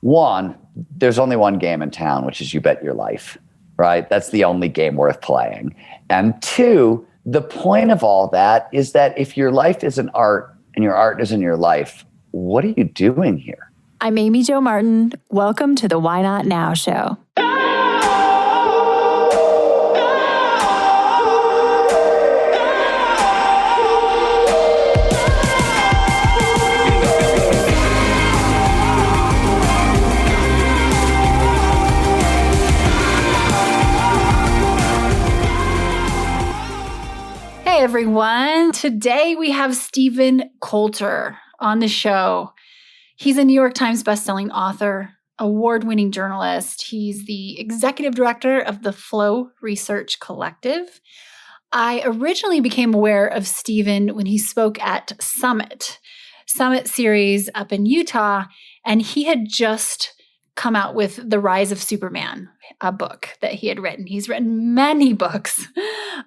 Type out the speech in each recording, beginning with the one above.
One, there's only one game in town, which is you bet your life, right? That's the only game worth playing. And two, the point of all that is that if your life is an art and your art isn't your life, what are you doing here? I'm Amy Jo Martin. Welcome to the Why Not Now show. Hey everyone. Today we have Stephen Kotler on the show. He's a New York Times bestselling author, award-winning journalist. He's the executive director of the Flow Research Collective. I originally became aware of Stephen when he spoke at Summit series up in Utah, and he had just come out with The Rise of Superman, a book that he had written. He's written many books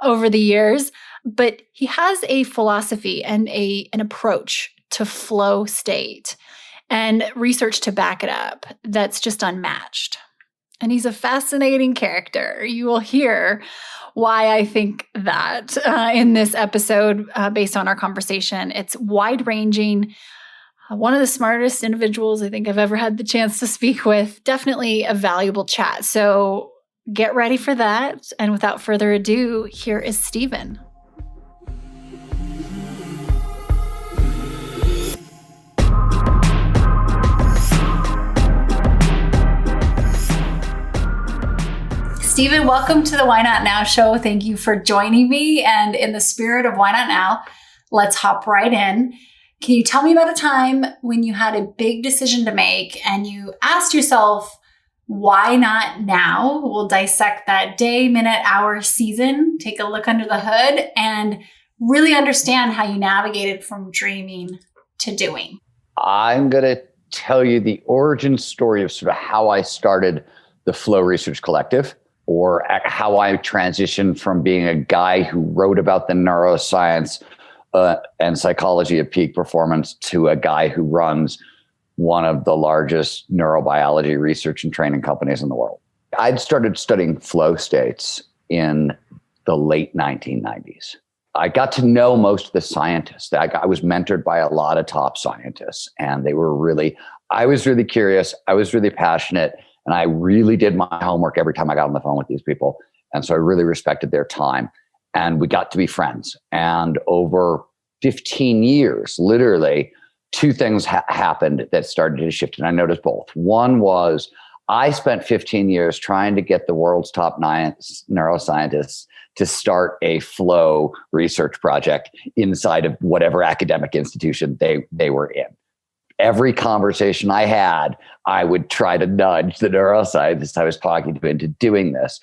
over the years, but he has a philosophy and an approach to flow state and research to back it up that's just unmatched. And he's a fascinating character. You will hear why I think that in this episode based on our conversation. It's wide-ranging. One of the smartest individuals I think I've ever had the chance to speak with. Definitely a valuable chat. So get ready for that. And without further ado, here is Stephen. Stephen, welcome to the Why Not Now show. Thank you for joining me. And in the spirit of Why Not Now, let's hop right in. Can you tell me about a time when you had a big decision to make and you asked yourself, why not now? We'll dissect that day, minute, hour, season, take a look under the hood, and really understand how you navigated from dreaming to doing. I'm going to tell you the origin story of sort of how I started the Flow Research Collective, or how I transitioned from being a guy who wrote about the neuroscience and psychology of peak performance to a guy who runs one of the largest neurobiology research and training companies in the world. I'd started studying flow states in the late 1990s. I got to know most of the scientists. I was mentored by a lot of top scientists, and I was really curious. I was really passionate. And I really did my homework every time I got on the phone with these people. And so I really respected their time. And we got to be friends. And over 15 years, literally, two things happened that started to shift. And I noticed both. One was I spent 15 years trying to get the world's top 9 neuroscientists to start a flow research project inside of whatever academic institution they were in. Every conversation I had, I would try to nudge the neuroscientist I was talking to into doing this.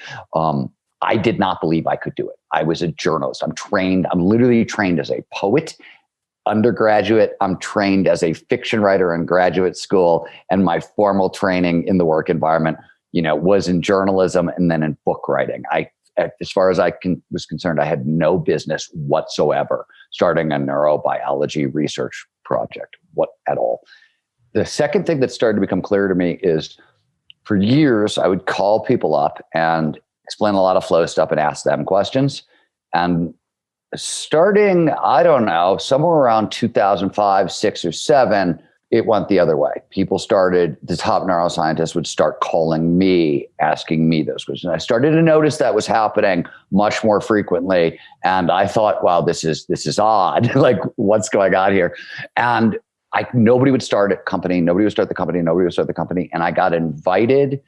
I did not believe I could do it. I was a journalist. I'm literally trained as a poet, undergraduate. I'm trained as a fiction writer in graduate school. And my formal training in the work environment, was in journalism and then in book writing. As far as was concerned, I had no business whatsoever starting a neurobiology research project, at all. The second thing that started to become clear to me is for years, I would call people up and explain a lot of flow stuff and ask them questions. And starting, I don't know, somewhere around 2005, 6 or 7, it went the other way. The top neuroscientists would start calling me, asking me those questions. I started to notice that was happening much more frequently. And I thought, wow, this is odd. Like, what's going on here? And nobody would start a company. Nobody would start the company. And I got invited.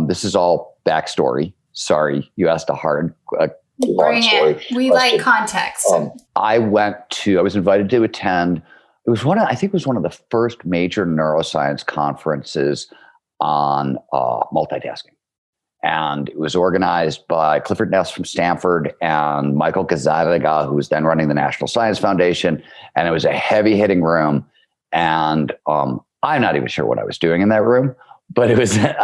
This is all backstory. Sorry, you asked a hard Bring it. We like context. I was invited to attend. It was one of the first major neuroscience conferences on multitasking. And it was organized by Clifford Ness from Stanford and Michael Gazzaniga, who was then running the National Science Foundation. And it was a heavy-hitting room. And I'm not even sure what I was doing in that room, but I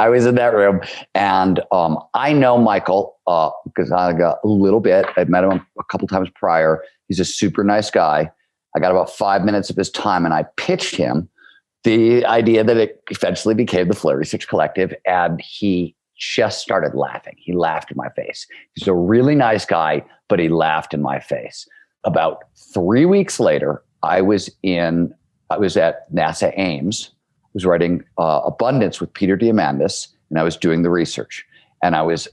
was in that room. And I know Michael Gazzaniga a little bit. I'd met him a couple times prior. He's a super nice guy. I got about 5 minutes of his time, and I pitched him the idea that it eventually became the Flow Research Collective. And he just started laughing. He laughed in my face. He's a really nice guy, but he laughed in my face. About 3 weeks later, I was at NASA Ames. I was writing Abundance with Peter Diamandis, and I was doing the research. And I was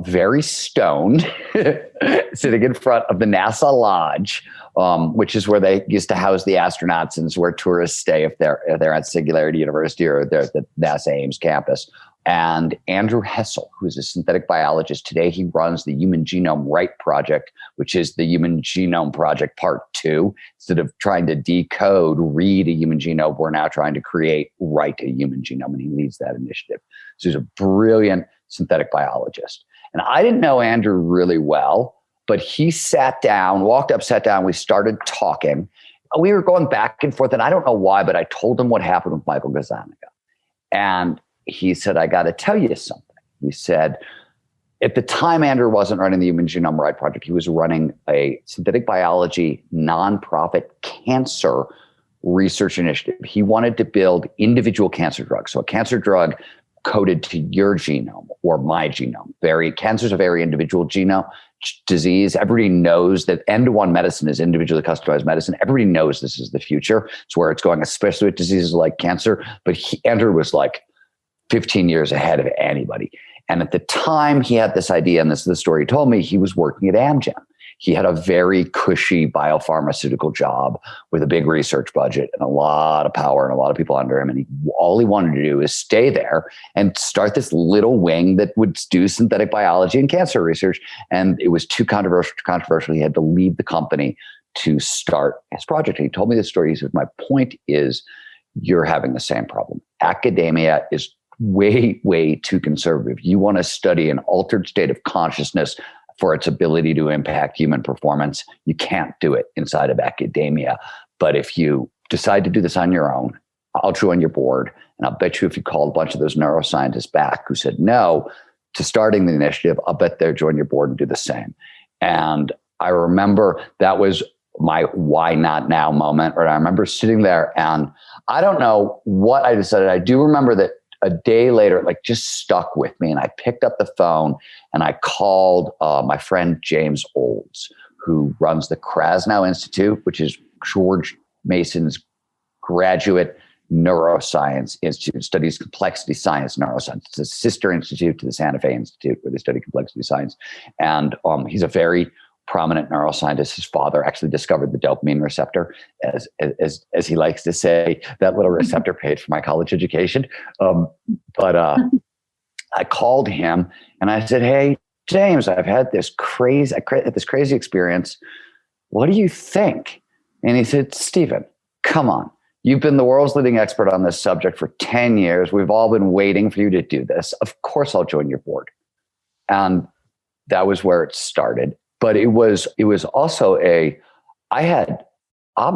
very stoned, sitting in front of the NASA Lodge, which is where they used to house the astronauts and is where tourists stay if they're at Singularity University or they're at the NASA Ames campus. And Andrew Hessel, who is a synthetic biologist, today he runs the Human Genome Write Project, which is the Human Genome Project Part 2. Instead of trying to decode, read a human genome, we're now trying to write a human genome, and he leads that initiative. So he's a brilliant synthetic biologist. And I didn't know Andrew really well, but he walked up, sat down, we started talking. We were going back and forth, and I don't know why, but I told him what happened with Michael Gazzaniga. And he said, I got to tell you something. He said, at the time, Andrew wasn't running the Human Genome Write Project. He was running a synthetic biology nonprofit cancer research initiative. He wanted to build individual cancer drugs. So a cancer drug coded to your genome or my genome. Cancer's a very individual genome disease. Everybody knows that end-to-one medicine is individually customized medicine. Everybody knows this is the future. It's where it's going, especially with diseases like cancer. But Andrew was like 15 years ahead of anybody. And at the time he had this idea, and this is the story he told me, he was working at Amgen. He had a very cushy biopharmaceutical job with a big research budget and a lot of power and a lot of people under him. And all he wanted to do is stay there and start this little wing that would do synthetic biology and cancer research. And it was too controversial. He had to leave the company to start his project. And he told me this story. He said, my point is, you're having the same problem. Academia is way, way too conservative. You want to study an altered state of consciousness for its ability to impact human performance. You can't do it inside of academia. But if you decide to do this on your own, I'll join your board. And I'll bet you if you called a bunch of those neuroscientists back who said no to starting the initiative, I'll bet they'll join your board and do the same. And I remember that was my why not now moment. Or I remember sitting there and I don't know what I decided. I do remember that a day later, it just stuck with me. And I picked up the phone and I called my friend James Olds, who runs the Krasnow Institute, which is George Mason's graduate neuroscience institute, studies complexity science, neuroscience. It's a sister institute to the Santa Fe Institute where they study complexity science. And he's a very prominent neuroscientist. His father actually discovered the dopamine receptor, as he likes to say. That little receptor paid for my college education. But I called him and I said, "Hey, James, I've had this crazy experience. What do you think?" And he said, "Stephen, come on. You've been the world's leading expert on this subject for 10 years. We've all been waiting for you to do this. Of course, I'll join your board." And that was where it started. But it was also I'm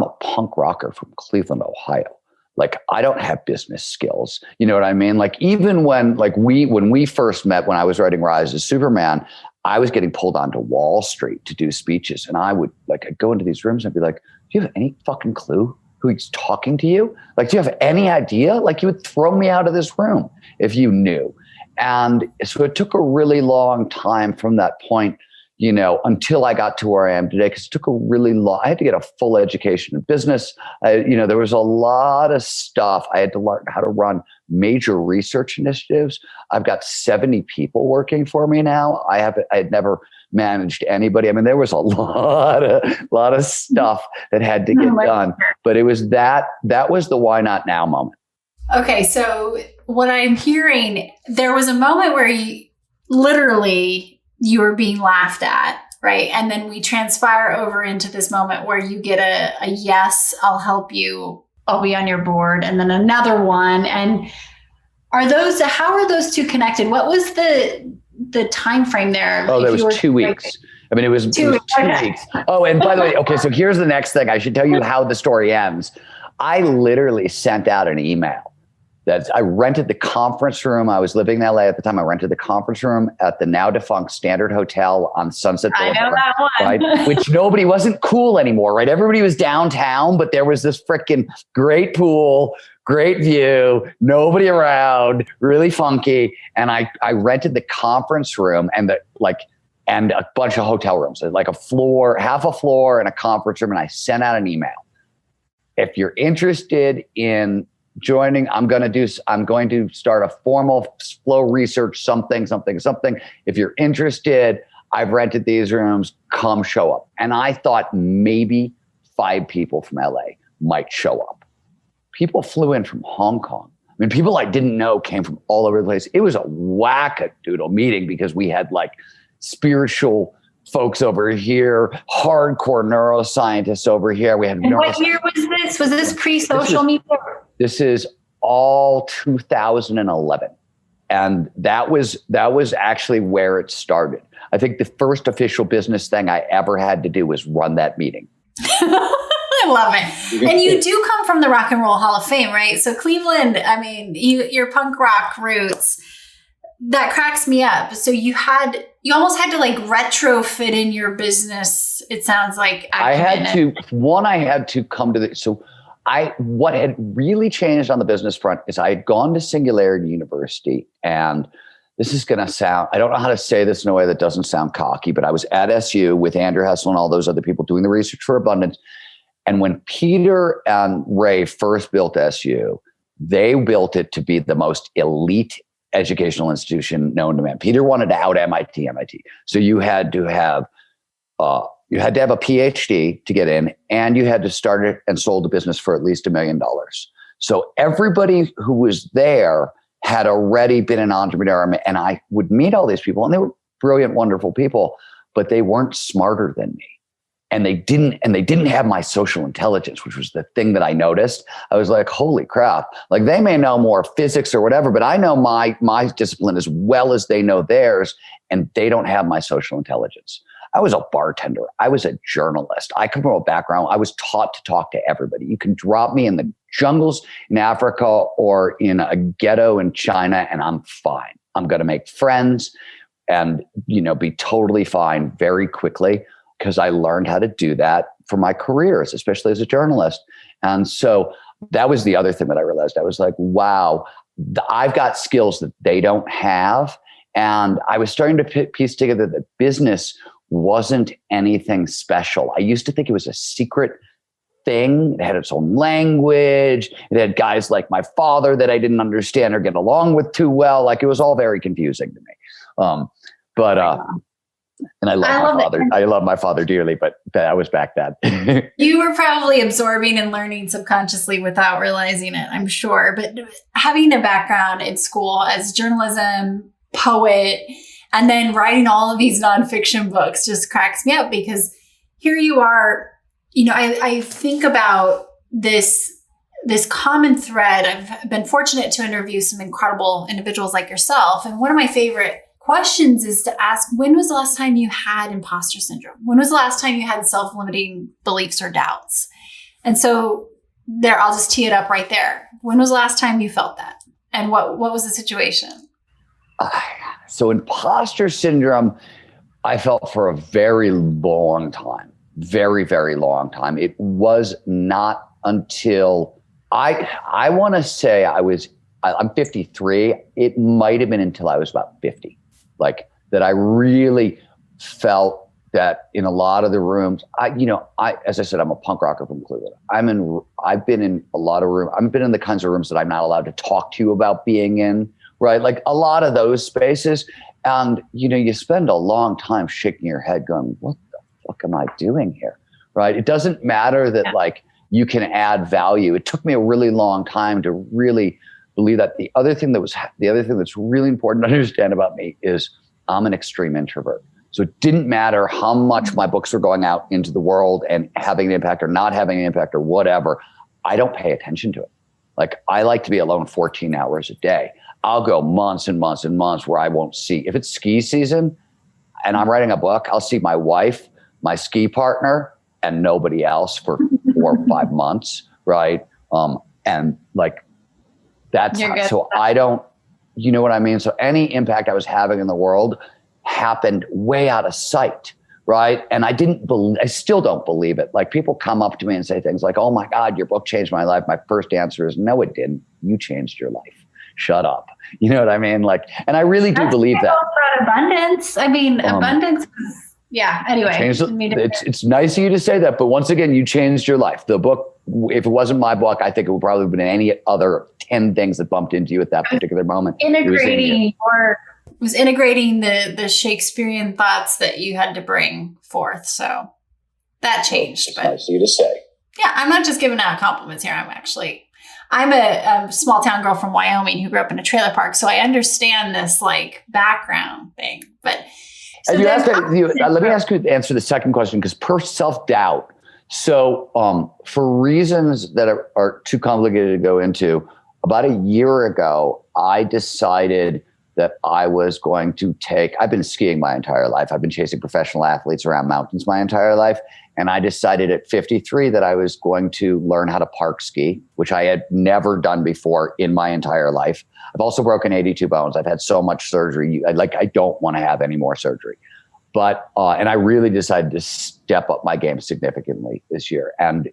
a punk rocker from Cleveland, Ohio. I don't have business skills. You know what I mean? Even when we first met, when I was writing Rise of Superman, I was getting pulled onto Wall Street to do speeches. And I would I'd go into these rooms and be like, "Do you have any fucking clue who's talking to you? Do you have any idea?" You would throw me out of this room if you knew. And so it took a really long time from that point, until I got to where I am today, because it took I had to get a full education in business. There was a lot of stuff. I had to learn how to run major research initiatives. I've got 70 people working for me now. I had never managed anybody. I mean, there was a lot of stuff that had to get done, but it was that was the why not now moment. Okay. So what I'm hearing, there was a moment where you were being laughed at, right? And then we transpire over into this moment where you get a yes, I'll help you, I'll be on your board, and then another one. And how are those two connected? What was the time frame there? Oh, there was 2 weeks. I mean, it was 2 weeks. Oh, and by the way, okay, so here's the next thing. I should tell you how the story ends. I literally sent out an email. I rented the conference room. I was living in LA at the time. I rented the conference room at the now defunct Standard Hotel on Sunset Boulevard. I know that one. Right? Which wasn't cool anymore, right? Everybody was downtown, but there was this freaking great pool, great view, nobody around, really funky. And I rented the conference room and and a bunch of hotel rooms, like a floor, half a floor and a conference room. And I sent out an email. If you're interested in joining, I'm going to start a formal flow research, something. If you're interested, I've rented these rooms, come show up. And I thought maybe 5 people from LA might show up. People flew in from Hong Kong. I mean, people I didn't know came from all over the place. It was a wackadoodle meeting because we had like spiritual folks over here, hardcore neuroscientists over here. We had. And what year was this? Was this pre-social media? This is all 2011. And that was actually where it started. I think the first official business thing I ever had to do was run that meeting. I love it. And you do come from the Rock and Roll Hall of Fame, right? So Cleveland, I mean, your punk rock roots, that cracks me up. So you almost had to like retrofit in your business. It sounds like I had to come to what had really changed on the business front is I had gone to Singularity University, and this is going to sound, I don't know how to say this in a way that doesn't sound cocky, but I was at SU with Andrew Hessel and all those other people doing the research for abundance. And when Peter and Ray first built SU, they built it to be the most elite educational institution known to man. Peter wanted to out MIT. So you had to have a PhD to get in, and you had to start it and sold a business for at least $1 million. So everybody who was there had already been an entrepreneur, and I would meet all these people, and they were brilliant, wonderful people, but they weren't smarter than me. And they didn't have my social intelligence, which was the thing that I noticed. I was like, holy crap. Like, they may know more physics or whatever, but I know my discipline as well as they know theirs, and they don't have my social intelligence. I was a bartender. I was a journalist. I come from a background. I was taught to talk to everybody. You can drop me in the jungles in Africa or in a ghetto in China, and I'm fine. I'm going to make friends and, be totally fine very quickly, because I learned how to do that for my careers, especially as a journalist. And so that was the other thing that I realized. I was like, wow, I've got skills that they don't have. And I was starting to piece together that business wasn't anything special. I used to think it was a secret thing. It had its own language. It had guys like my father that I didn't understand or get along with too well. Like, it was all very confusing to me. And I love my father. I love my father dearly, but I was back then. You were probably absorbing and learning subconsciously without realizing it, I'm sure. But having a background in school as journalism, poet, and then writing all of these nonfiction books just cracks me up, because here you are, I think about this common thread. I've been fortunate to interview some incredible individuals like yourself. And one of my favorite questions is to ask, when was the last time you had imposter syndrome? When was the last time you had self-limiting beliefs or doubts? And so there, I'll just tee it up right there. When was the last time you felt that? And what was the situation? So imposter syndrome, I felt for a very long time, very, very long time. It was not until I want to say I'm 53. It might've been until I was about 50. Like, that I really felt that in a lot of the rooms, as I said, I'm a punk rocker from Cleveland. I've been in a lot of rooms. I've been in the kinds of rooms that I'm not allowed to talk to you about being in, right? Like, a lot of those spaces. And, you spend a long time shaking your head going, what the fuck am I doing here? Right? It doesn't matter that like you can add value. It took me a really long time to really believe that. The other thing that's really important to understand about me is I'm an extreme introvert. So it didn't matter how much my books were going out into the world and having an impact or not having an impact or whatever. I don't pay attention to it. Like, I like to be alone 14 hours a day. I'll go months and months and months where I won't see. If it's ski season and I'm writing a book, I'll see my wife, my ski partner, and nobody else for 4 or 5 months, right? And like, that's so I don't, you know what I mean? So any impact I was having in the world happened way out of sight, right? And I still don't believe it. Like people come up to me and say things like, oh my God, your book changed my life. My first answer is, no, it didn't. You changed your life. Shut up. You know what I mean? Like, and I really do believe that. Abundance. I mean, abundance. Yeah. Anyway, it's nice of you to say that, but once again, you changed your life. The book, if it wasn't my book, I think it would probably have been any other 10 things that bumped into you at that particular moment. Integrating the Shakespearean thoughts that you had to bring forth. So that changed. It's nice of you to say. Yeah, I'm not just giving out compliments here. I'm a small town girl from Wyoming who grew up in a trailer park. So I understand this like background thing. But so let me ask you to answer the second question, because per self-doubt. So for reasons that are too complicated to go into, about a year ago, I decided that I was going to I've been skiing my entire life. I've been chasing professional athletes around mountains my entire life. And I decided at 53 that I was going to learn how to park ski, which I had never done before in my entire life. I've also broken 82 bones. I've had so much surgery. I don't want to have any more surgery. But, and I really decided to step up my game significantly this year. And,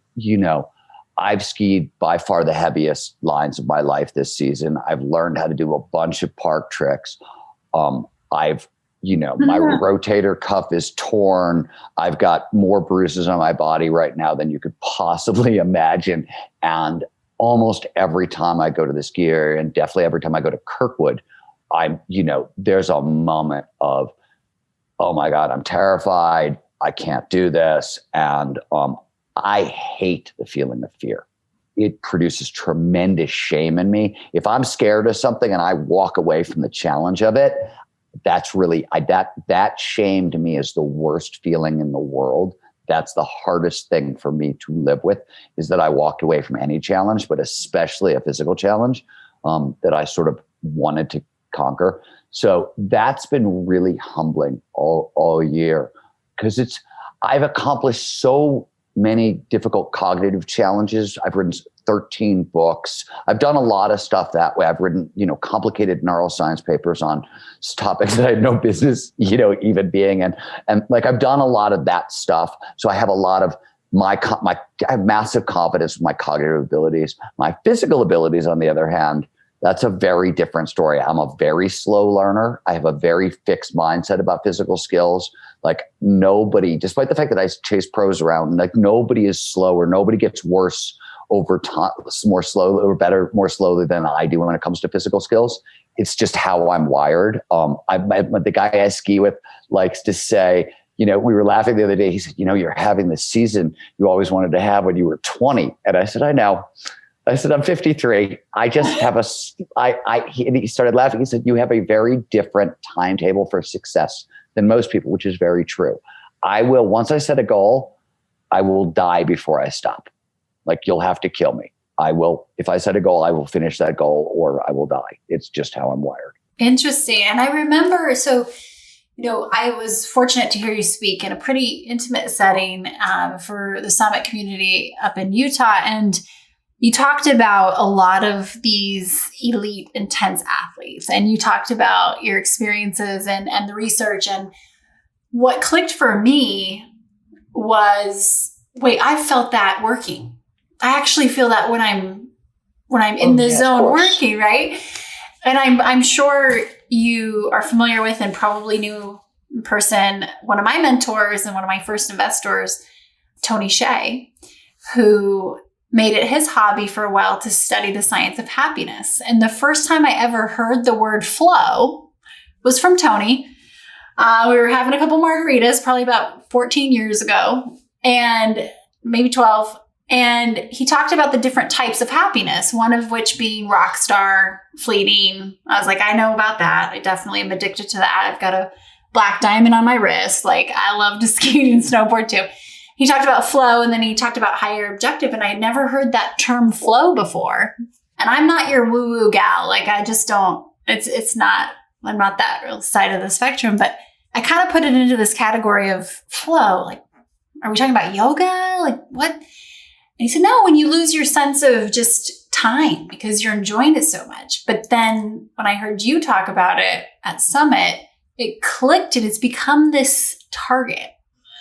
I've skied by far the heaviest lines of my life this season. I've learned how to do a bunch of park tricks. My rotator cuff is torn. I've got more bruises on my body right now than you could possibly imagine. And almost every time I go to the ski area, and definitely every time I go to Kirkwood, there's a moment of, oh my God, I'm terrified. I can't do this. And I hate the feeling of fear. It produces tremendous shame in me. If I'm scared of something and I walk away from the challenge of it, that's really, that shame to me is the worst feeling in the world. That's the hardest thing for me to live with, is that I walked away from any challenge, but especially a physical challenge that I sort of wanted to conquer. So that's been really humbling all year, because I've accomplished so many difficult cognitive challenges. I've written 13 books. I've done a lot of stuff that way. I've written, complicated neuroscience papers on topics that I had no business, even being in. And like, I've done a lot of that stuff. So I have a lot of I have massive confidence in my cognitive abilities. My physical abilities, on the other hand, that's a very different story. I'm a very slow learner. I have a very fixed mindset about physical skills. Like nobody, despite the fact that I chase pros around, like nobody is slower. Nobody gets worse over time, more slowly or better, more slowly than I do when it comes to physical skills. It's just how I'm wired. The guy I ski with likes to say, we were laughing the other day. He said, you're having the season you always wanted to have when you were 20. And I said, I know. I said, I'm 53. I just have and he started laughing. He said, you have a very different timetable for success than most people, which is very true. Once I set a goal, I will die before I stop. Like, you'll have to kill me. If I set a goal, I will finish that goal or I will die. It's just how I'm wired. Interesting. And I remember, I was fortunate to hear you speak in a pretty intimate setting for the Summit community up in Utah. And you talked about a lot of these elite, intense athletes, and you talked about your experiences and the research. And what clicked for me was, wait, I felt that working. I actually feel that when I'm in the zone working, right? And I'm sure you are familiar with and probably knew in person one of my mentors and one of my first investors, Tony Hsieh, who made it his hobby for a while to study the science of happiness. And the first time I ever heard the word flow was from Tony. We were having a couple margaritas, probably about 14 years ago, and maybe 12. And he talked about the different types of happiness, one of which being rock star, fleeting. I was like, I know about that. I definitely am addicted to that. I've got a black diamond on my wrist. Like, I love to ski and snowboard too. He talked about flow, and then he talked about higher objective, and I had never heard that term flow before. And I'm not your woo-woo gal. Like, I just don't, I'm not that real side of the spectrum, but I kind of put it into this category of flow. Like, are we talking about yoga? Like, what? And he said, no, when you lose your sense of just time because you're enjoying it so much. But then when I heard you talk about it at Summit, it clicked, and it's become this target.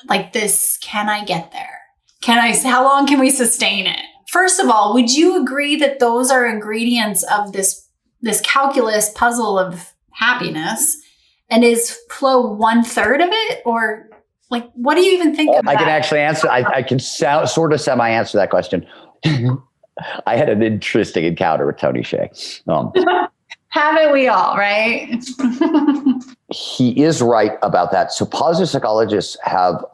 Like this, can I get there? How long can we sustain it? First of all, would you agree that those are ingredients of this calculus puzzle of happiness? And is flow 1/3 of it? Or like, what do you even think of that? I can actually answer. I can sort of semi-answer that question. I had an interesting encounter with Tony Hsieh. Haven't we all, right? He is right about that. So positive psychologists have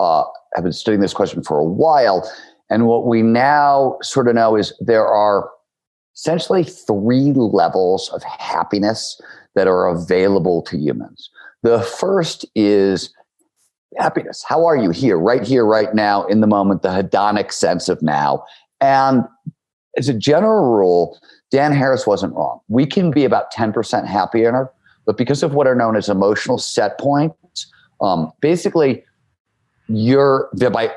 been studying this question for a while. And what we now sort of know is there are essentially 3 levels of happiness that are available to humans. The first is happiness. How are you here, right now, in the moment, the hedonic sense of now. And as a general rule, Dan Harris wasn't wrong. We can be about 10% happier, but because of what are known as emotional set points, basically, you're by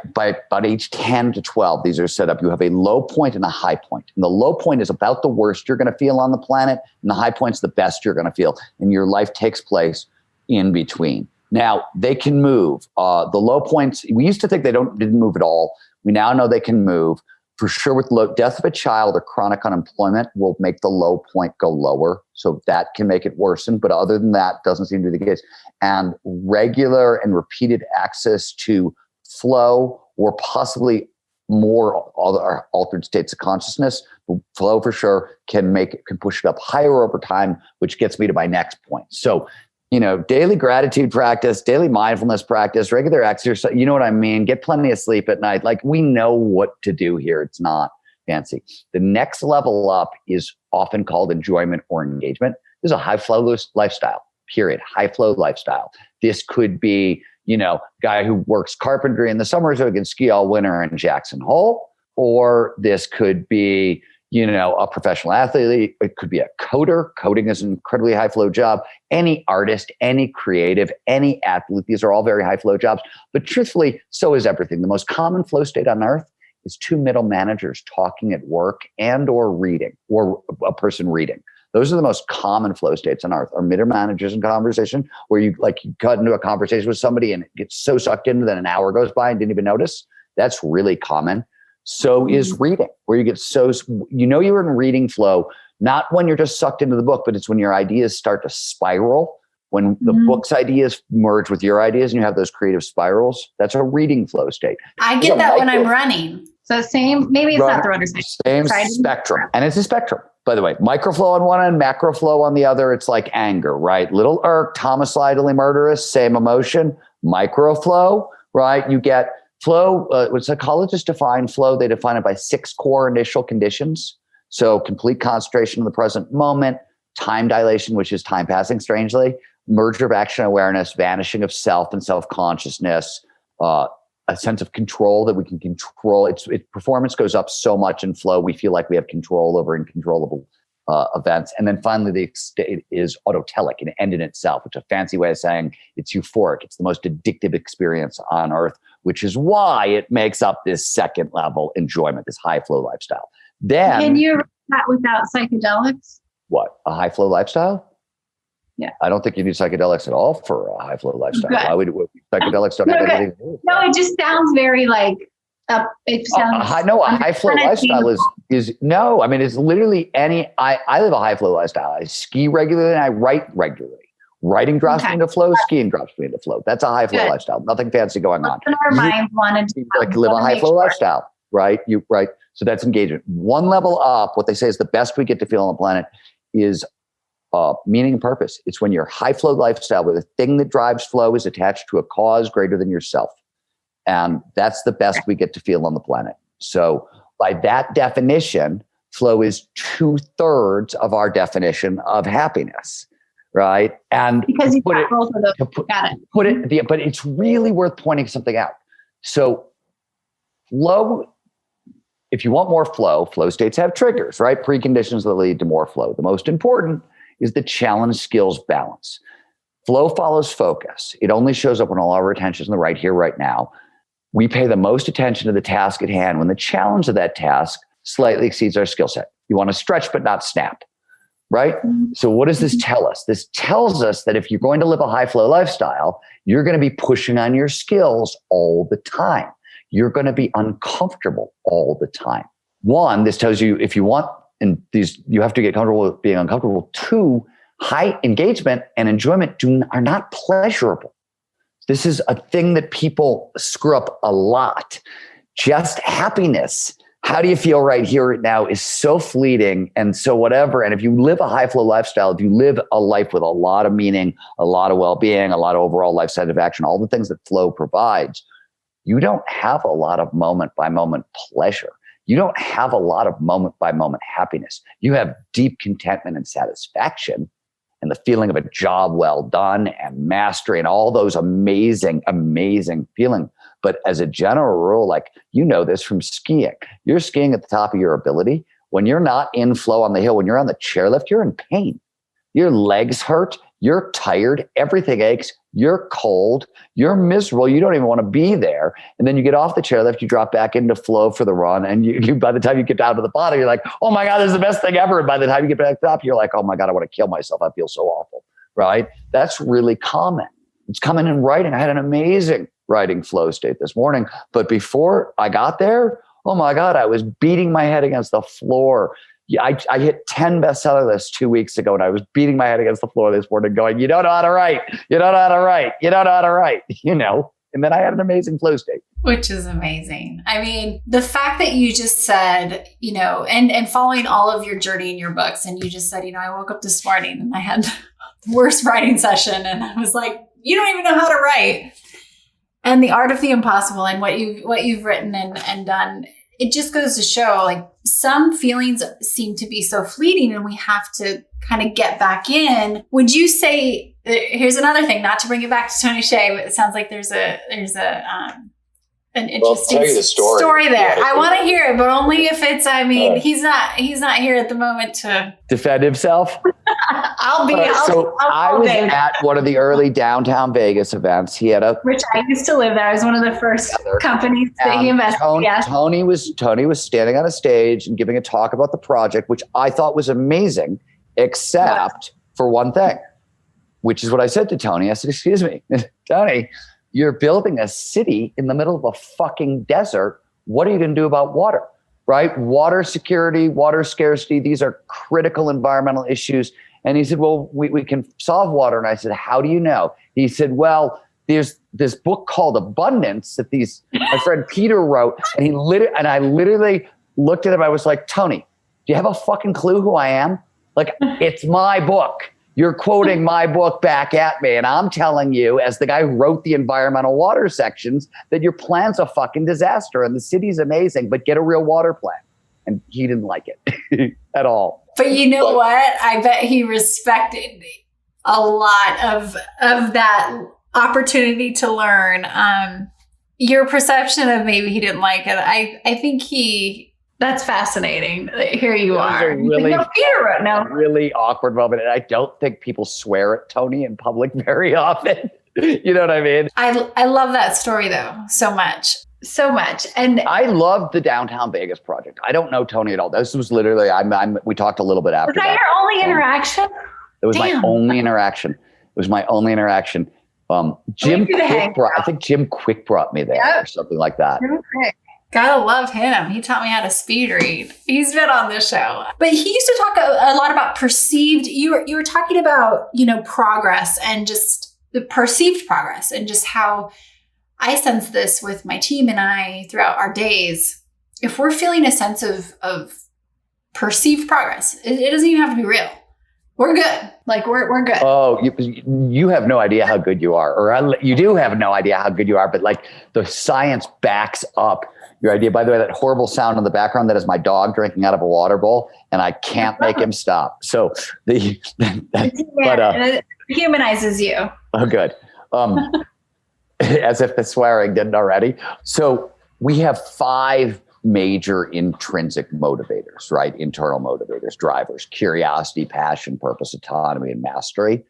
about age 10 to 12, these are set up. You have a low point and a high point. And the low point is about the worst you're going to feel on the planet, and the high point's the best you're going to feel. And your life takes place in between. Now, they can move. The low points, we used to think didn't move at all. We now know they can move. For sure, with death of a child or chronic unemployment will make the low point go lower. So that can make it worsen. But other than that, doesn't seem to be the case. And regular and repeated access to flow or possibly more other altered states of consciousness, flow for sure can push it up higher over time, which gets me to my next point. So, daily gratitude practice, daily mindfulness practice, regular exercise, you know what I mean? Get plenty of sleep at night. Like, we know what to do here. It's not fancy. The next level up is often called enjoyment or engagement. This is a high flow lifestyle, period. High flow lifestyle. This could be, guy who works carpentry in the summer so he can ski all winter in Jackson Hole. Or this could be, a professional athlete. It could be a coder. Coding is an incredibly high flow job. Any artist, any creative, any athlete, these are all very high flow jobs. But truthfully, so is everything. The most common flow state on earth is 2 middle managers talking at work and or reading, or a person reading. Those are the most common flow states on earth, are middle managers in conversation, where you cut into a conversation with somebody and it gets so sucked in that an hour goes by and didn't even notice. That's really common. So is reading, where you get you're in reading flow, not when you're just sucked into the book, but it's when your ideas start to spiral, when the book's ideas merge with your ideas and you have those creative spirals. That's a reading flow state. I get that when I'm running. So maybe it's not the runner's same spectrum. And it's a spectrum, by the way. Microflow on one end, macroflow on the other. It's like anger, right? Little irked, homicidally murderous, same emotion. Microflow, right? You get flow, when psychologists define flow, they define it by 6 core initial conditions. So complete concentration in the present moment, time dilation, which is time passing strangely, merger of action awareness, vanishing of self and self-consciousness, a sense of control that we can control. Performance goes up so much in flow, we feel like we have control over uncontrollable events. And then finally, the state is autotelic, an end in itself, which is a fancy way of saying it's euphoric. It's the most addictive experience on earth, which is why it makes up this second level enjoyment, this high flow lifestyle. Then, can you read that without psychedelics? What, a high flow lifestyle? Yeah. I don't think you need psychedelics at all for a high flow lifestyle. Good. Why would psychedelics don't have anything to do with No, it just sounds very like it sounds. A high flow lifestyle is no. I mean, it's literally I live a high flow lifestyle. I ski regularly and I write regularly. Writing drops me into flow. Skiing drops me into flow. That's a high flow lifestyle. Nothing fancy going on. Our minds wanted to live a high flow lifestyle, right? So that's engagement. One level up, what they say is the best we get to feel on the planet is meaning and purpose. It's when your high flow lifestyle, where the thing that drives flow is attached to a cause greater than yourself. And that's the best we get to feel on the planet. So by that definition, flow is 2/3 of our definition of happiness, right? And because you got both of those. Got it. But it's really worth pointing something out. So flow, if you want more flow states have triggers, right? Preconditions that lead to more flow. The most important is the challenge skills balance. Flow follows focus. It only shows up when all our attention is in the right here, right now. We pay the most attention to the task at hand when the challenge of that task slightly exceeds our skill set. You want to stretch but not snap. right? So what does this tell us? This tells us that if you're going to live a high flow lifestyle, you're going to be pushing on your skills all the time. You're going to be uncomfortable all the time. One, this tells you if you want, and these, you have to get comfortable with being uncomfortable. Two, high engagement and enjoyment are not pleasurable. This is a thing that people screw up a lot. Just happiness. How do you feel right here, right now is so fleeting and so whatever. And if you live a high flow lifestyle, if you live a life with a lot of meaning, a lot of well-being, a lot of overall life satisfaction, all the things that flow provides, you don't have a lot of moment by moment pleasure. You don't have a lot of moment by moment happiness. You have deep contentment and satisfaction and the feeling of a job well done and mastery and all those amazing, amazing feelings. But as a general rule, like, you know this from skiing, you're skiing at the top of your ability. When you're not in flow on the hill, when you're on the chairlift, you're in pain. Your legs hurt. You're tired. Everything aches. You're cold. You're miserable. You don't even want to be there. And then you get off the chairlift, you drop back into flow for the run. And you by the time you get down to the bottom, you're like, oh my God, this is the best thing ever. And by the time you get back to the top, you're like, oh my God, I want to kill myself. I feel so awful. Right? That's really common. It's common in writing. I had an amazing writing flow state this morning. But before I got there, oh my God, I was beating my head against the floor. Yeah, I hit 10 bestseller lists 2 weeks ago, and I was beating my head against the floor this morning going, you don't know how to write. You don't know how to write. You don't know how to write, And then I had an amazing flow state. Which is amazing. I mean, the fact that you just said, and following all of your journey in your books, and you just said, I woke up this morning and I had the worst writing session, and I was like, you don't even know how to write. And the art of the impossible and what you've written and done, it just goes to show, like, some feelings seem to be so fleeting and we have to kind of get back in. Would you say, here's another thing, not to bring it back to Tony Hsieh, but it sounds like there's an interesting tell you the story there. I want to hear it, but only if it's, he's not here at the moment to defend himself. I was at one of the early downtown Vegas events. He had which I used to live there. I was one of the first companies that he invested in. Yes. Tony was standing on a stage and giving a talk about the project, which I thought was amazing, except for one thing, which is what I said to Tony. I said, excuse me, Tony, you're building a city in the middle of a fucking desert. What are you going to do about water? Right? Water security, water scarcity, these are critical environmental issues. And he said, well, we can solve water. And I said, how do you know? He said, well, there's this book called Abundance that my friend Peter wrote. And I literally looked at him. I was like, Tony, do you have a fucking clue who I am? Like, it's my book. You're quoting my book back at me. And I'm telling you, as the guy who wrote the environmental water sections, that your plan's a fucking disaster and the city's amazing, but get a real water plan. And he didn't like it at all. But you know what? I bet he respected a lot of that opportunity to learn. Your perception of maybe he didn't like it. I think that's fascinating. Here you are. Really awkward moment. And I don't think people swear at Tony in public very often. You know what I mean? I love that story though, so much. So much. And I loved the downtown Vegas project. I don't know Tony at all. This was literally, we talked a little bit after that. Was that your only interaction? It was my only interaction. I think Jim Quick brought me there or something like that. Gotta love him. He taught me how to speed read. He's been on this show. But he used to talk a lot about perceived, you were talking about, progress and just the perceived progress and just how I sense this with my team and I throughout our days. If we're feeling a sense of perceived progress, it doesn't even have to be real. We're good. Like we're good. Oh, you have no idea how good you are, or you do have no idea how good you are, but like the science backs up your idea. By the way, that horrible sound in the background, that is my dog drinking out of a water bowl, and I can't make him stop. So it humanizes you. Oh, good. As if the swearing didn't already. So we have 5 major intrinsic motivators, right? Internal motivators, drivers: curiosity, passion, purpose, autonomy, and mastery.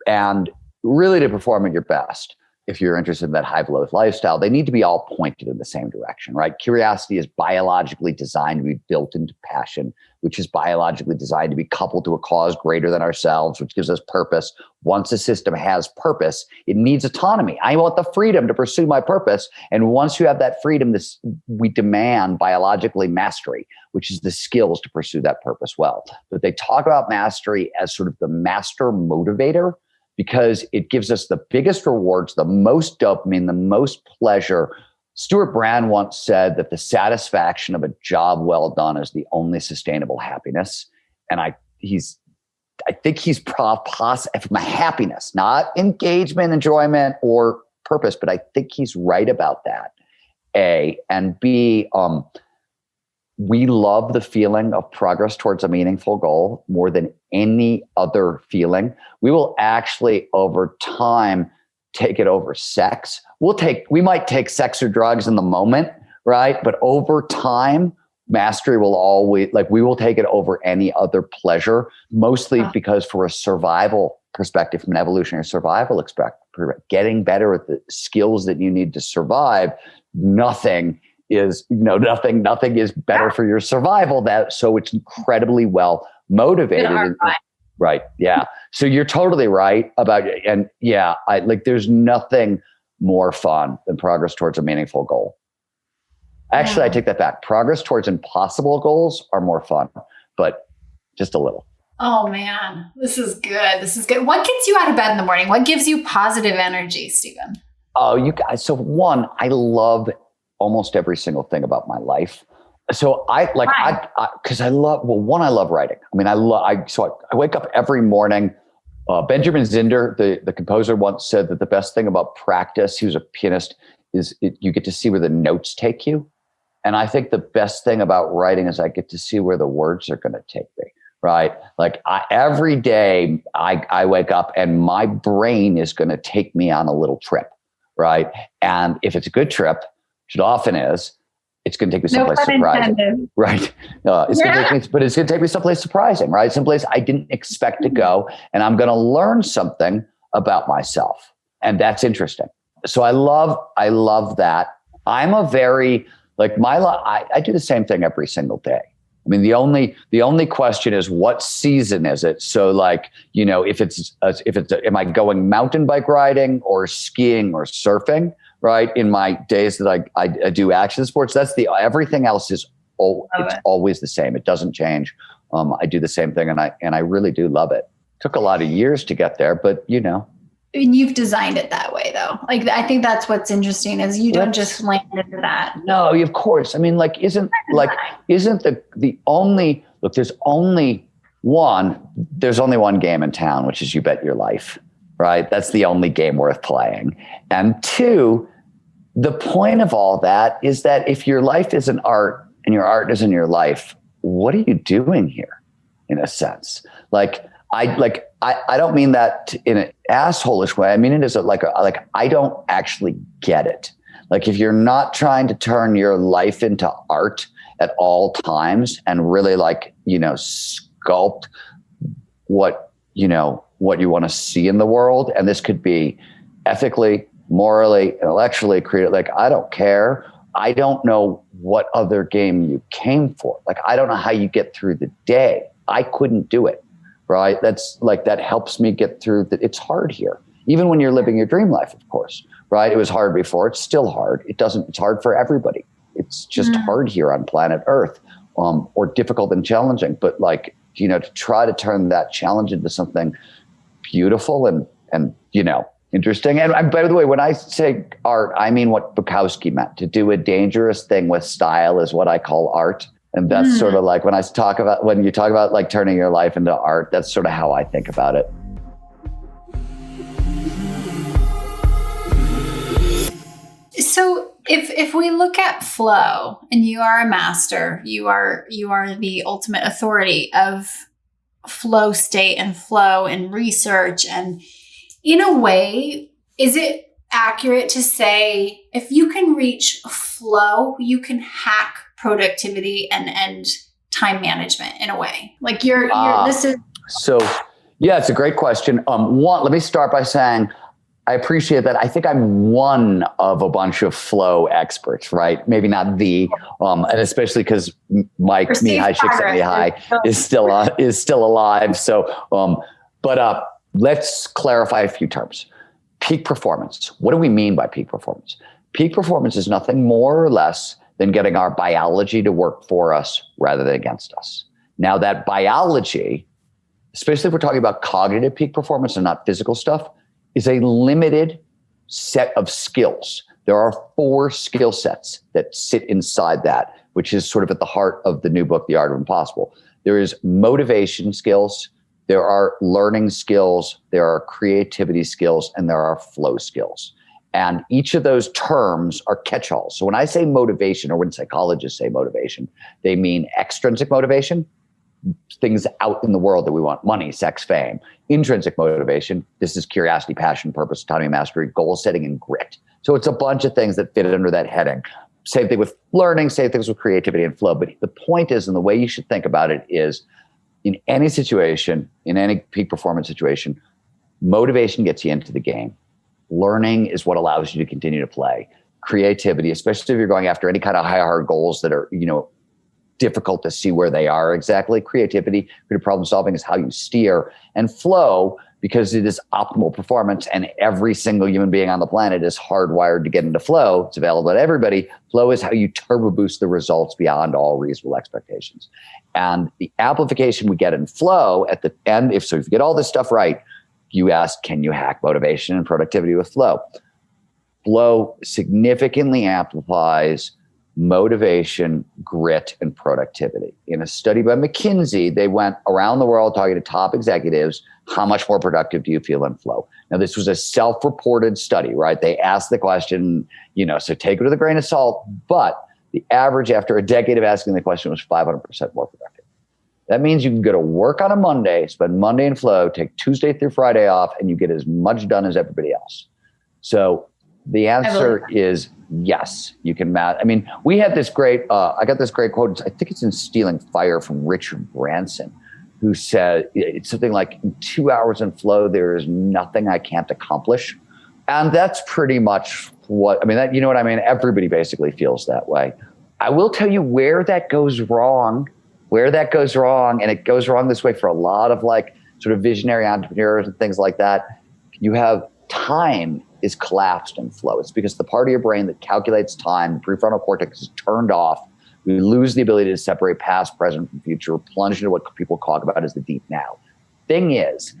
And really to perform at your best. if you're interested in that high-low lifestyle, they need to be all pointed in the same direction, right? Curiosity is biologically designed to be built into passion, which is biologically designed to be coupled to a cause greater than ourselves, which gives us purpose. Once a system has purpose, it needs autonomy. I want the freedom to pursue my purpose. And once you have that freedom, we demand biologically mastery, which is the skills to pursue that purpose well. But they talk about mastery as sort of the master motivator, because it gives us the biggest rewards, the most dopamine, the most pleasure. Stuart Brand once said that the satisfaction of a job well done is the only sustainable happiness. And I think he's from a happiness, not engagement, enjoyment, or purpose, but I think he's right about that. A, and B, we love the feeling of progress towards a meaningful goal more than any other feeling. We will actually, over time, take it over sex. We might take sex or drugs in the moment, right? But over time, mastery will always, we will take it over any other pleasure, mostly because for a survival perspective, from an evolutionary survival perspective, getting better at the skills that you need to survive, nothing is better for your survival. So it's incredibly well motivated. Right. Yeah. So you're totally right about it. And yeah, there's nothing more fun than progress towards a meaningful goal. Actually, I take that back. Progress towards impossible goals are more fun, but just a little. Oh man, this is good. What gets you out of bed in the morning? What gives you positive energy, Stephen? Oh, you guys. So one, I love almost every single thing about my life. So I love writing. I mean, I wake up every morning. Benjamin Zinder, the composer, once said that the best thing about practice, he was a pianist, is you get to see where the notes take you. And I think the best thing about writing is I get to see where the words are going to take me, right? Every day I wake up and my brain is going to take me on a little trip, right? And if it's a good trip, which it often is, it's going to take me someplace surprising, right? It's going to take me someplace surprising, right? Someplace I didn't expect to go, and I'm going to learn something about myself, and that's interesting. So I love that. I'm a very I do the same thing every single day. I mean, the only question is what season is it? So if it's am I going mountain bike riding or skiing or surfing? Right. In my days that I do action sports, everything else is always the same. It doesn't change. I do the same thing and I really do love it. Took a lot of years to get there, but And you've designed it that way though. I think that's what's interesting is you don't just land into that. No, of course. I mean, isn't the only, there's only one game in town, which is You Bet Your Life. Right? That's the only game worth playing. And two, the point of all that is that if your life isn't art and your art isn't your life, what are you doing here in a sense? I don't mean that in an asshole-ish way. I mean it as I don't actually get it. If you're not trying to turn your life into art at all times and really sculpt what you want to see in the world. And this could be ethically, morally, intellectually, creative. I don't care. I don't know what other game you came for. I don't know how you get through the day. I couldn't do it. Right. That's that helps me get through that. It's hard here, even when you're living your dream life, of course. Right. It was hard before. It's still hard. It's hard for everybody. It's just hard here on planet Earth, or difficult and challenging. But to try to turn that challenge into something beautiful and interesting. And by the way, when I say art, I mean what Bukowski meant. To do a dangerous thing with style is what I call art. And that's sort of when you talk about turning your life into art, that's sort of how I think about it. So if we look at flow, and you are a master, you are the ultimate authority of flow state and flow and research, and in a way, is it accurate to say if you can reach flow, you can hack productivity and time management in a way? This is so. Yeah, it's a great question. One, let me start by saying I appreciate that. I think I'm one of a bunch of flow experts, right? Maybe not the, and especially because Mike Mihai Csikszentmihalyi is still alive. So, let's clarify a few terms. Peak performance. What do we mean by peak performance? Peak performance is nothing more or less than getting our biology to work for us rather than against us. Now, that biology, especially if we're talking about cognitive peak performance and not physical stuff, is a limited set of skills. There are 4 skill sets that sit inside that, which is sort of at the heart of the new book, The Art of Impossible. There is motivation skills, there are learning skills, there are creativity skills, and there are flow skills. And each of those terms are catch-alls. So when I say motivation, or when psychologists say motivation, they mean extrinsic motivation, things out in the world that we want: money, sex, fame. Intrinsic motivation, this is curiosity, passion, purpose, autonomy, mastery, goal setting, and grit. So it's a bunch of things that fit under that heading. Same thing with learning, same things with creativity and flow. But the point is, and the way you should think about it is, in any situation, in any peak performance situation, motivation gets you into the game. Learning is what allows you to continue to play. Creativity, especially if you're going after any kind of hard goals that are, difficult to see where they are exactly. Creativity, creative problem solving is how you steer. And flow, because it is optimal performance, and every single human being on the planet is hardwired to get into flow. It's available to everybody. Flow is how you turbo boost the results beyond all reasonable expectations. And the amplification we get in flow at the end, if you get all this stuff right, you ask, can you hack motivation and productivity with flow? Flow significantly amplifies motivation, grit, and productivity. In a study by McKinsey, they went around the world talking to top executives. How much more productive do you feel in flow? Now, this was a self-reported study, right? They asked the question, so take it with a grain of salt, but the average after a decade of asking the question was 500% more productive. That means you can go to work on a Monday, spend Monday in flow, take Tuesday through Friday off, and you get as much done as everybody else. So the answer is yes, you can I mean, we had this great, I got this great quote, I think it's in Stealing Fire, from Richard Branson, who said, it's something like, in 2 hours in flow, there is nothing I can't accomplish. And that's pretty much what, you know what I mean? Everybody basically feels that way. I will tell you where that goes wrong, and it goes wrong this way for a lot of sort of visionary entrepreneurs and things like that. You have time is collapsed in flow. It's because the part of your brain that calculates time, the prefrontal cortex, is turned off. We lose the ability to separate past, present, from future, plunge into what people talk about as the deep now. Thing is,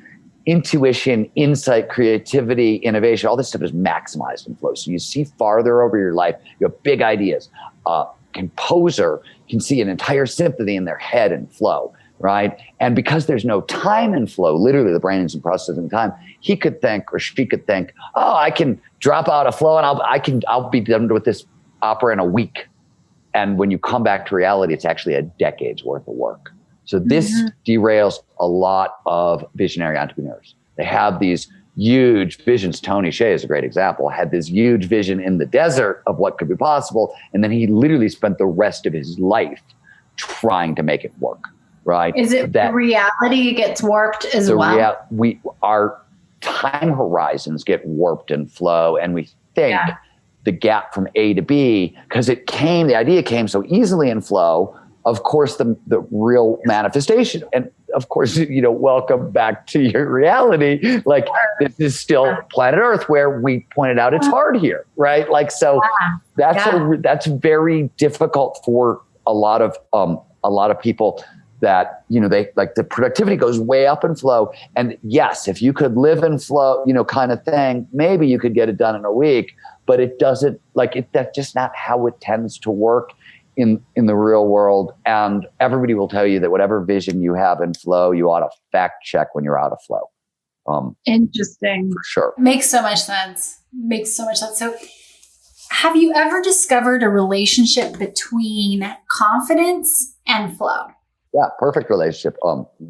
intuition, insight, creativity, innovation, all this stuff is maximized in flow. So you see farther over your life. You have big ideas. Composer can see an entire symphony in their head in flow, right? And because there's no time in flow, literally the brain isn't processing time, he could think, or she could think, oh, I can drop out of flow and I'll be done with this opera in a week. And when you come back to reality, it's actually a decade's worth of work. So this derails a lot of visionary entrepreneurs. They have these huge visions. Tony Hsieh is a great example, had this huge vision in the desert of what could be possible. And then he literally spent the rest of his life trying to make it work, right? Is it that reality gets warped as well? Our time horizons get warped in flow, and we think the gap from A to B, because the idea came so easily in flow. Of course, the real manifestation, and of course, welcome back to your reality. This is still planet Earth, where we pointed out it's hard here, right? That's very difficult for a lot of people. That they the productivity goes way up in flow, and yes, if you could live in flow, kind of thing, maybe you could get it done in a week. But it doesn't that's just not how it tends to work in the real world. And everybody will tell you that whatever vision you have in flow, you ought to fact check when you're out of flow. Interesting. For sure. Makes so much sense. So have you ever discovered a relationship between confidence and flow? Yeah, perfect relationship.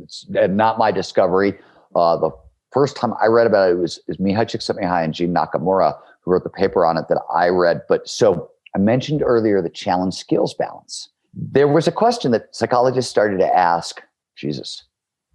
It's not my discovery. The first time I read about it was Mihai Csikszentmihalyi and Gene Nakamura, who wrote the paper on it that I read. But so I mentioned earlier the challenge skills balance. There was a question that psychologists started to ask,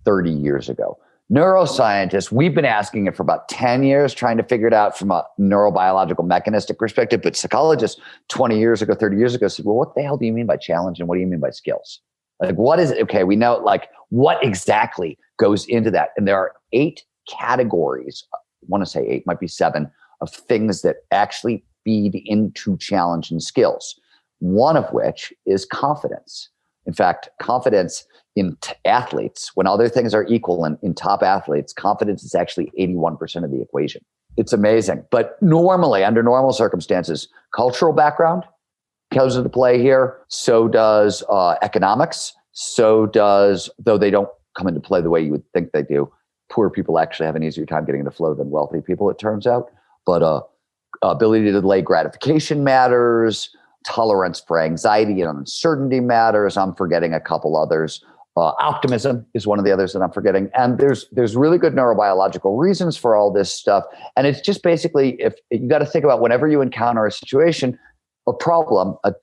30 years ago. Neuroscientists, we've been asking it for about 10 years, trying to figure it out from a neurobiological mechanistic perspective. But psychologists 20 years ago, 30 years ago said, well, what the hell do you mean by challenge? And what do you mean by skills? Like, what is it? Okay, we know, like, what exactly goes into that? And there are 8 categories, I want to say 8, might be 7, of things that actually feed into challenge and skills. One of which is confidence. In fact, confidence in athletes, when other things are equal in top athletes, confidence is actually 81% of the equation. It's amazing. But normally, under normal circumstances, cultural background comes into play here. So does economics. So does, though they don't come into play the way you would think they do. Poor people actually have an easier time getting into flow than wealthy people, it turns out. But ability to delay gratification matters. Tolerance for anxiety and uncertainty matters. I'm forgetting a couple others. Optimism is one of the others that I'm forgetting. And there's really good neurobiological reasons for all this stuff. And it's just basically, if you got to think about whenever you encounter a situation, a problem, a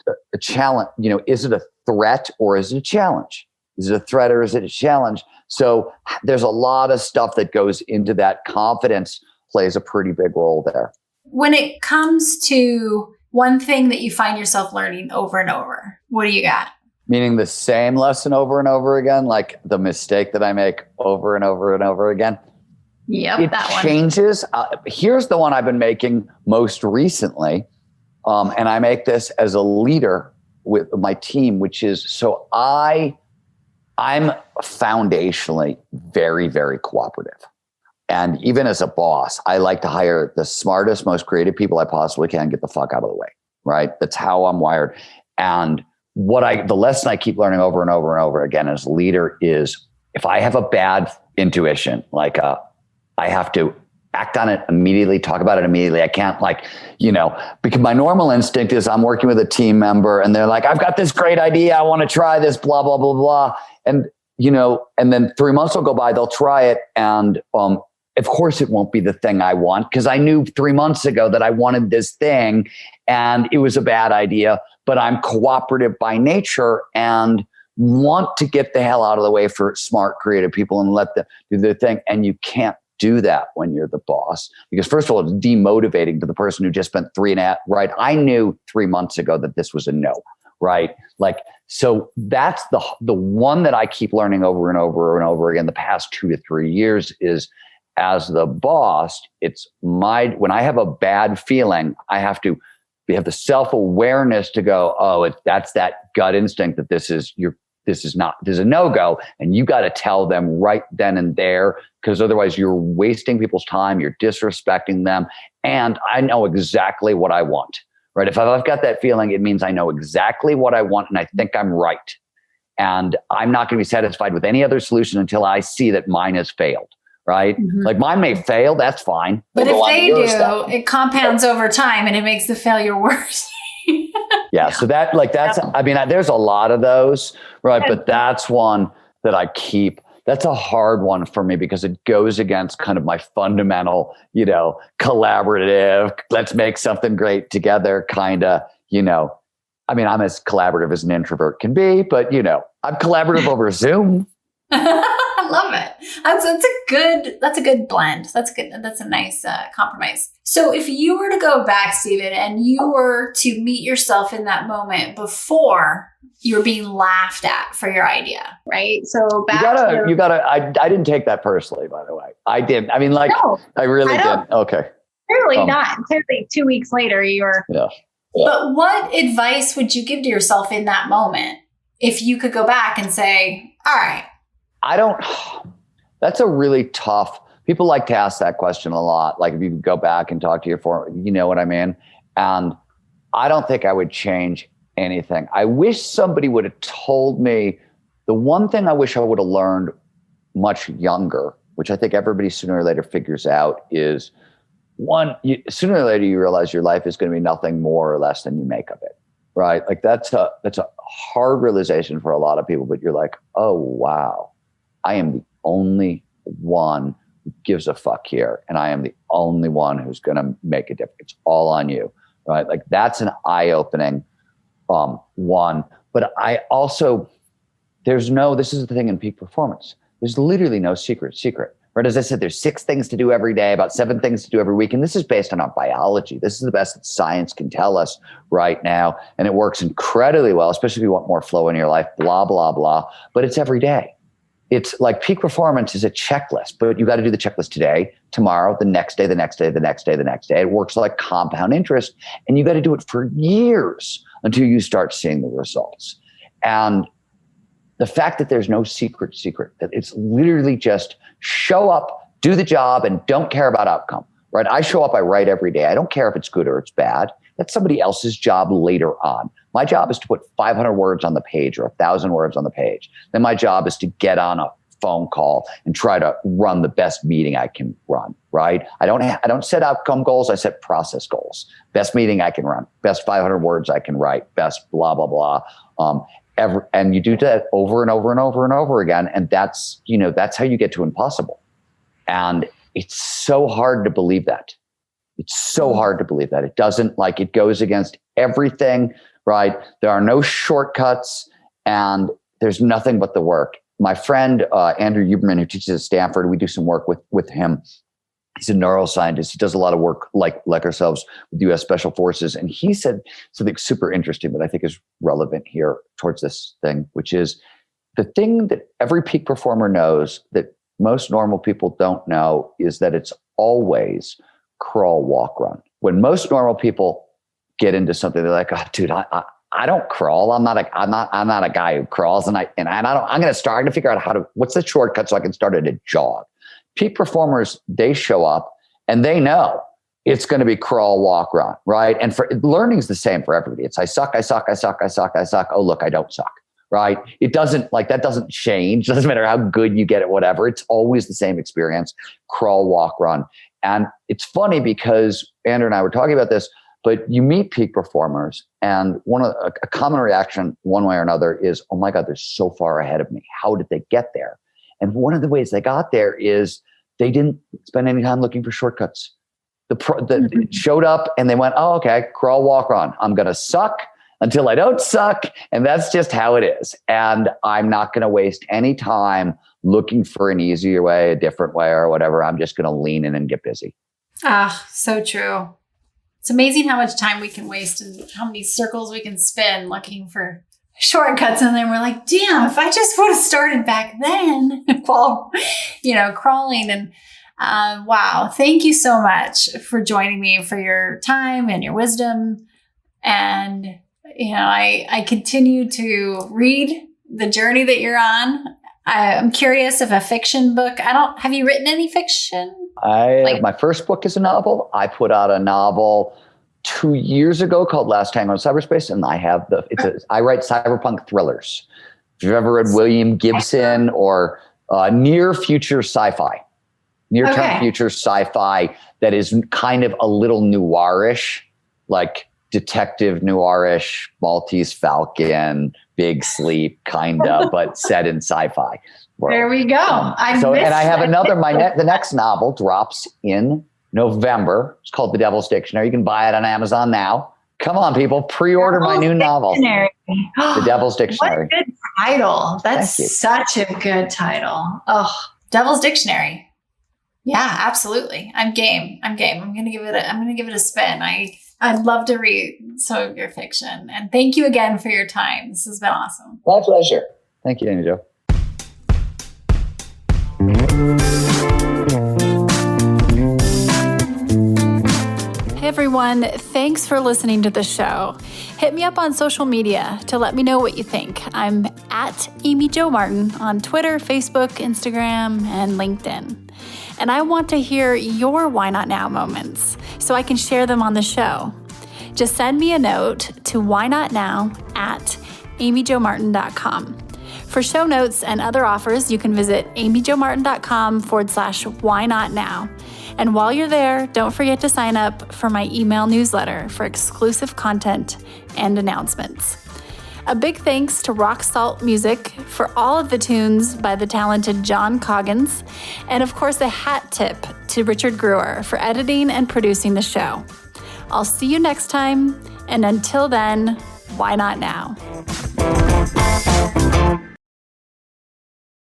challenge, is it a threat or is it a challenge? Is it a threat or is it a challenge? So there's a lot of stuff that goes into that. Confidence plays a pretty big role there. When it comes to one thing that you find yourself learning over and over, what do you got? Meaning the same lesson over and over again, like the mistake that I make over and over and over again. Yep, that one. It changes. Here's the one I've been making most recently. And I make this as a leader with my team, which is, so I'm foundationally very, very cooperative. And even as a boss, I like to hire the smartest, most creative people I possibly can, get the fuck out of the way, right? That's how I'm wired. And the lesson I keep learning over and over and over again as a leader is, if I have a bad intuition, like I have to act on it immediately, talk about it immediately. I can't because my normal instinct is I'm working with a team member and they're like, I've got this great idea. I want to try this, blah, blah, blah, blah. And, and then 3 months will go by, they'll try it. And, of course, it won't be the thing I want, because I knew 3 months ago that I wanted this thing and it was a bad idea, but I'm cooperative by nature and want to get the hell out of the way for smart, creative people and let them do their thing. And you can't do that when you're the boss, because first of all, it's demotivating to the person who just spent 3.5, right? I knew 3 months ago that this was a no, right? So that's the one that I keep learning over and over and over again the past 2 to 3 years is, as the boss, when I have a bad feeling, I have to have the self-awareness to go, that's that gut instinct that this is a no-go. And you got to tell them right then and there, because otherwise you're wasting people's time. You're disrespecting them. And I know exactly what I want, right? If I've got that feeling, it means I know exactly what I want and I think I'm right. And I'm not going to be satisfied with any other solution until I see that mine has failed. Right? Mm-hmm. Like mine may fail, that's fine. But if they do, it compounds over time and it makes the failure worse. Yeah. So there's a lot of those, right? But that's one that I keep. That's a hard one for me because it goes against kind of my fundamental, collaborative, let's make something great together kind of, I'm as collaborative as an introvert can be, but I'm collaborative over Zoom. I love it. That's a good blend. That's good. That's a nice compromise. So if you were to go back, Stephen, and you were to meet yourself in that moment before you were being laughed at for your idea, right? So I didn't take that personally, by the way. I didn't. No, I really didn't. Okay. Clearly not. Clearly 2 weeks later you were. Yeah. But what advice would you give to yourself in that moment if you could go back and say, all right, that's a really tough, people like to ask that question a lot. Like if you could go back and talk to your former, you know what I mean? And I don't think I would change anything. I wish somebody would have told me the one thing I wish I would have learned much younger, which I think everybody sooner or later figures out, is sooner or later you realize your life is going to be nothing more or less than you make of it. Right? Like that's a hard realization for a lot of people, but you're like, oh, wow. I am the only one who gives a fuck here. And I am the only one who's going to make a difference. It's all on you, right? Like that's an eye-opening one. But I also, this is the thing in peak performance. There's literally no secret. Right? As I said, there's 6 things to do every day, about 7 things to do every week. And this is based on our biology. This is the best that science can tell us right now. And it works incredibly well, especially if you want more flow in your life, blah, blah, blah. But it's every day. It's like peak performance is a checklist, but you got to do the checklist today, tomorrow, the next day, the next day, the next day, the next day. It works like compound interest. And you got to do it for years until you start seeing the results. And the fact that there's no secret, that it's literally just show up, do the job, and don't care about outcome, right? I show up, I write every day. I don't care if it's good or it's bad. That's somebody else's job later on. My job is to put 500 words on the page or 1,000 words on the page. Then my job is to get on a phone call and try to run the best meeting I can run, right? I don't set outcome goals. I set process goals. Best meeting I can run, best 500 words I can write, best blah, blah, blah. And you do that over and over and over and over again. And that's how you get to impossible. And it's so hard to believe that. It's so hard to believe that. It doesn't, like, it goes against everything, right? There are no shortcuts and there's nothing but the work. My friend, Andrew Huberman, who teaches at Stanford, we do some work with him. He's a neuroscientist. He does a lot of work like ourselves with U.S. Special Forces. And he said something super interesting that I think is relevant here towards this thing, which is the thing that every peak performer knows that most normal people don't know is that it's always crawl, walk, run. When most normal people get into something, they're like, "Oh, dude, I don't crawl. I'm not a guy who crawls, and I'm going to figure out what's the shortcut so I can start at a jog." Peak performers, they show up and they know it's going to be crawl, walk, run, right? And for learning is the same for everybody. It's I suck. Oh, look, I don't suck, right? It doesn't, like, that doesn't change. It doesn't matter how good you get at whatever. It's always the same experience, crawl, walk, run. And it's funny because Andrew and I were talking about this, but you meet peak performers and a common reaction one way or another is, oh my God, they're so far ahead of me. How did they get there? And one of the ways they got there is they didn't spend any time looking for shortcuts. It showed up and they went, oh, okay, crawl, walk, run. I'm going to suck until I don't suck. And that's just how it is. And I'm not going to waste any time looking for an easier way, a different way, or whatever. I'm just going to lean in and get busy. Ah, so true. It's amazing how much time we can waste and how many circles we can spin looking for shortcuts. And then we're like, damn, if I just would have started back then, well, crawling. And wow, thank you so much for joining me, for your time and your wisdom. And, I continue to read the journey that you're on. I'm curious if a fiction book, have you written any fiction? My first book is a novel. I put out a novel 2 years ago called Last Tango in Cyberspace, and I write cyberpunk thrillers. If you've ever read William Gibson or near term future sci-fi that is kind of a little noirish, like detective noirish, Maltese Falcon, Big Sleep, kind of, but set in sci-fi world. There we go. I have another. The next novel drops in November. It's called The Devil's Dictionary. You can buy it on Amazon now. Come on, people, pre-order my new novel, The Devil's Dictionary. What a good title! That's such a good title. Oh, Devil's Dictionary. Yeah, absolutely. I'm game. I'm gonna give it a spin. I'd love to read some of your fiction. And thank you again for your time. This has been awesome. My pleasure. Thank you, Amy Jo. Hey everyone, thanks for listening to the show. Hit me up on social media to let me know what you think. I'm at Amy Jo Martin on Twitter, Facebook, Instagram, and LinkedIn. And I want to hear your Why Not Now moments so I can share them on the show. Just send me a note to whynotnow@amyjomartin.com. For show notes and other offers, you can visit amyjomartin.com/whynotnow. And while you're there, don't forget to sign up for my email newsletter for exclusive content and announcements. A big thanks to Rock Salt Music for all of the tunes by the talented John Coggins. And of course, a hat tip to Richard Brewer for editing and producing the show. I'll see you next time. And until then, why not now?